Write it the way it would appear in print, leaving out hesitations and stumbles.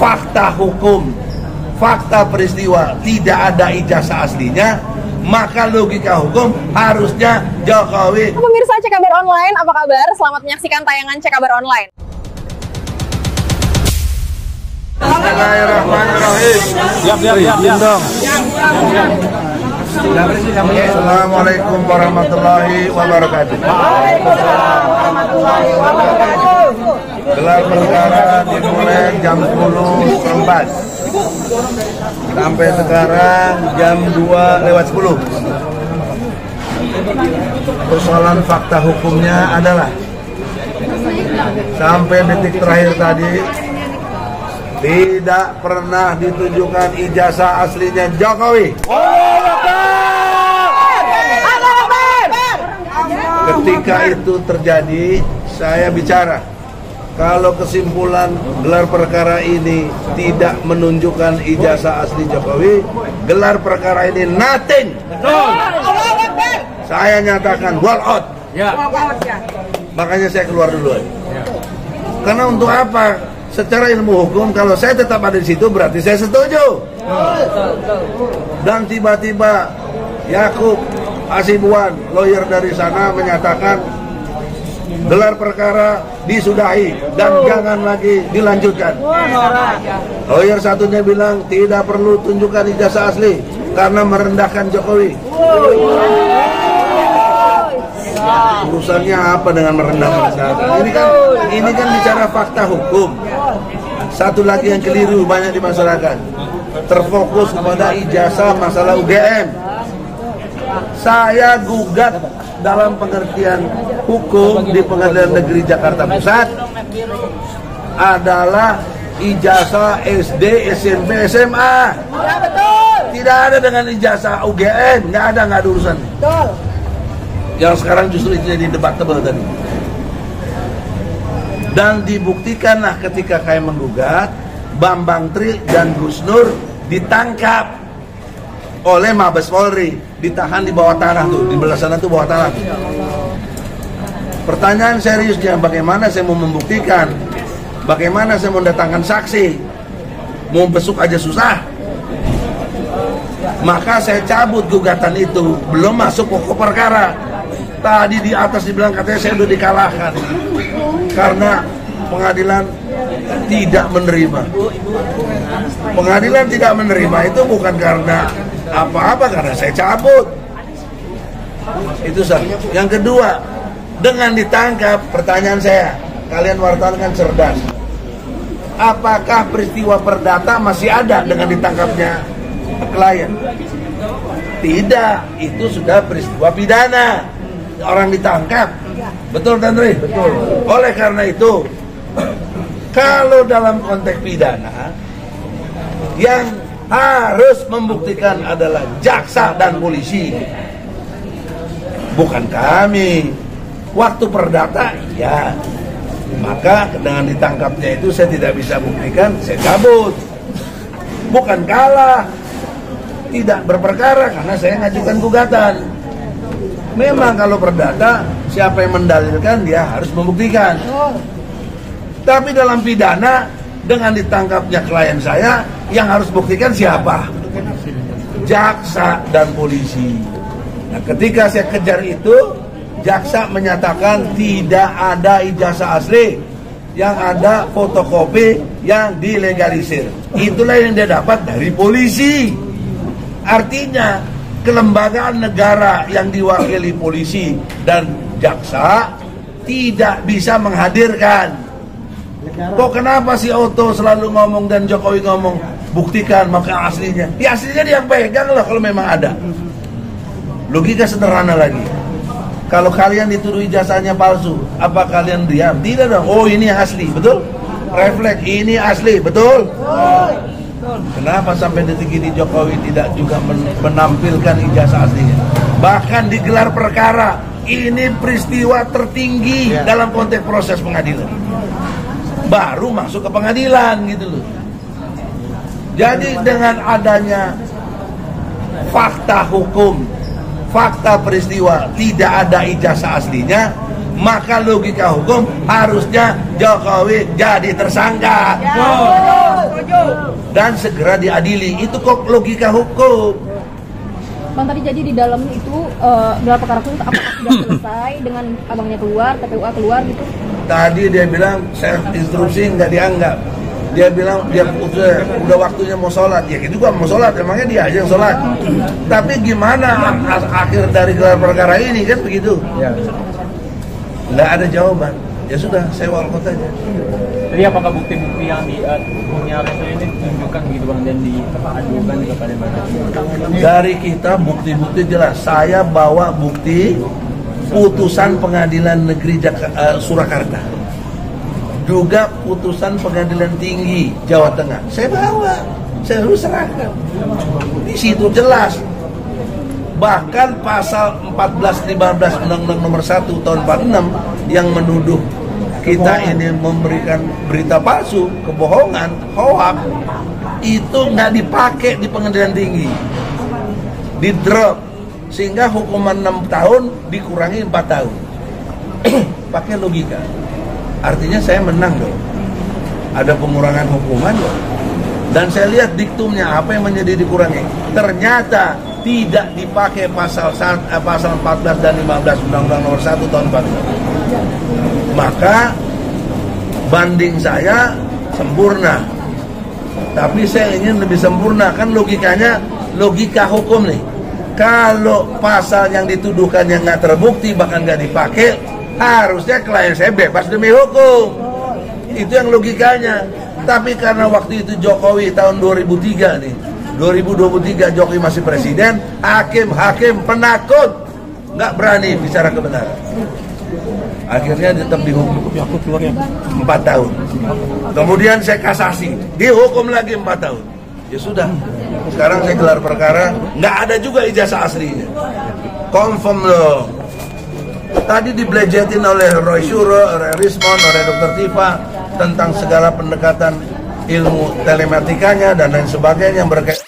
fakta hukum, fakta peristiwa tidak ada ijazah aslinya, maka logika hukum harusnya Jokowi. Pemirsa Cek Kabar Online, apa kabar? Selamat menyaksikan tayangan Cek Kabar Online. Bismillahirrahmanirrahim. Assalamualaikum warahmatullahi wabarakatuh. Gelar perkara dimulai jam 10.04 sampai sekarang jam 2:10. Persoalan fakta hukumnya adalah sampai detik terakhir tadi tidak pernah ditunjukkan ijazah aslinya Jokowi. Ketika itu terjadi, saya bicara, kalau kesimpulan gelar perkara ini tidak menunjukkan ijazah asli Jokowi, gelar perkara ini nothing. Saya nyatakan wall out. Makanya saya keluar duluan. Karena untuk apa? Secara ilmu hukum, kalau saya tetap ada di situ berarti saya setuju. Dan tiba-tiba Yakub Hasibuan, lawyer dari sana, menyatakan gelar perkara disudahi dan jangan lagi dilanjutkan. Lawyer satunya bilang tidak perlu tunjukkan ijazah asli karena merendahkan Jokowi. Urusannya apa dengan merendahkan? Ini kan bicara fakta hukum. Satu lagi yang keliru banyak di masyarakat, terfokus kepada ijazah masalah UGM. Saya gugat dalam pengertian hukum di Pengadilan Negeri Jakarta Pusat adalah ijazah SD, SMP, SMA. Tidak ada dengan ijazah UGM, nggak ada urusan. Yang sekarang justru itu jadi debatable tadi. Dan dibuktikanlah ketika kami menggugat, Bambang Tri dan Gus Nur ditangkap oleh Mabes Polri, ditahan di bawah tanah tuh, di belah sana tuh bawah tanah tuh. Pertanyaan seriusnya, bagaimana saya mau membuktikan? Bagaimana saya mau mendatangkan saksi? Mau besuk aja susah. Maka saya cabut gugatan itu, belum masuk pokok perkara. Tadi di atas dibilang katanya saya udah dikalahkan karena pengadilan tidak menerima. Pengadilan tidak menerima itu bukan karena apa-apa, karena saya cabut. Itu satu. Yang kedua, dengan ditangkap, pertanyaan saya, kalian wartawan kan cerdas, apakah peristiwa perdata masih ada dengan ditangkapnya klien? Tidak, itu sudah peristiwa pidana. Orang ditangkap, betul Tandri? Betul. Oleh karena itu, kalau dalam konteks pidana, yang harus membuktikan adalah jaksa dan polisi, bukan kami. Waktu perdata, ya, maka dengan ditangkapnya itu saya tidak bisa buktikan, saya cabut. Bukan kalah, tidak berperkara karena saya ngajukan gugatan. Memang kalau perdata, siapa yang mendalilkan dia harus membuktikan. Tapi dalam pidana, dengan ditangkapnya klien saya, yang harus buktikan siapa? Jaksa dan polisi. Nah, ketika saya kejar itu, jaksa menyatakan tidak ada ijazah asli, yang ada fotokopi yang dilegalisir. Itulah yang dia dapat dari polisi. Artinya kelembagaan negara yang diwakili polisi dan jaksa tidak bisa menghadirkan. Kok kenapa si Oto selalu ngomong dan Jokowi ngomong buktikan maka aslinya? Ya aslinya dia yang pegang lah kalau memang ada. Logika sederhana lagi. Kalau kalian dituduh ijazahnya palsu, apa kalian diam? Tidak dong. Oh ini yang asli, betul? Refleks ini asli, betul? Kenapa sampai detik ini Jokowi tidak juga menampilkan ijazah aslinya? Bahkan di gelar perkara, ini peristiwa tertinggi dalam konteks proses pengadilan. Baru masuk ke pengadilan gitu loh. Jadi dengan adanya fakta hukum, fakta peristiwa tidak ada ijazah aslinya, maka logika hukum harusnya Jokowi jadi tersangka. dan segera diadili. Itu kok logika hukum. Bang, tadi jadi di dalam itu gelar perkara itu apakah sudah selesai dengan abangnya keluar, TPUA keluar gitu? Tadi dia bilang saya instruksi nggak dianggap. Dia bilang dia udah waktunya mau sholat. Ya gitu juga mau sholat, emangnya dia aja yang sholat. Tapi gimana akhir dari gelar perkara ini kan begitu? Ya. Nggak ada jawaban. Ya sudah, saya walkot aja. Jadi apakah bukti-bukti yang punya Resto ini tunjukkan begitu Bang dan diadukan kepada Badan? Dari kita bukti-bukti jelas. Saya bawa bukti putusan Pengadilan Negeri Surakarta, juga putusan Pengadilan Tinggi Jawa Tengah. Saya bawa, saya harus serahkan. Di situ jelas. Bahkan pasal 14-15 Undang-Undang Nomor 1 Tahun 46 yang menuduh kita ini memberikan berita palsu, kebohongan, hoax, itu nggak dipakai di Pengadilan Tinggi, di drop, sehingga hukuman 6 tahun dikurangi 4 tahun. Pakai logika. Artinya saya menang dong. Ada pengurangan hukuman dong. Dan saya lihat diktumnya apa yang menjadi dikurangi. Ternyata tidak dipakai pasal 14 dan 15 Undang-Undang Nomor 1 Tahun 46. Maka banding saya sempurna. Tapi saya ingin lebih sempurna. Kan logikanya logika hukum nih. Kalau pasal yang dituduhkan yang nggak terbukti bahkan nggak dipakai, harusnya klien saya bebas demi hukum. Itu yang logikanya. Tapi karena waktu itu Jokowi tahun 2003 nih, 2023 Jokowi masih presiden, hakim-hakim penakut, nggak berani bicara kebenaran. Akhirnya tetap dihukum 4 tahun. Kemudian saya kasasi, dihukum lagi 4 tahun. Ya sudah, sekarang saya gelar perkara, nggak ada juga ijazah aslinya. Confirm loh. Tadi dibelejetin oleh Roy Suro, oleh Rismon, oleh Dr. Tifa tentang segala pendekatan ilmu telematikanya dan lain sebagainya yang berkaitan.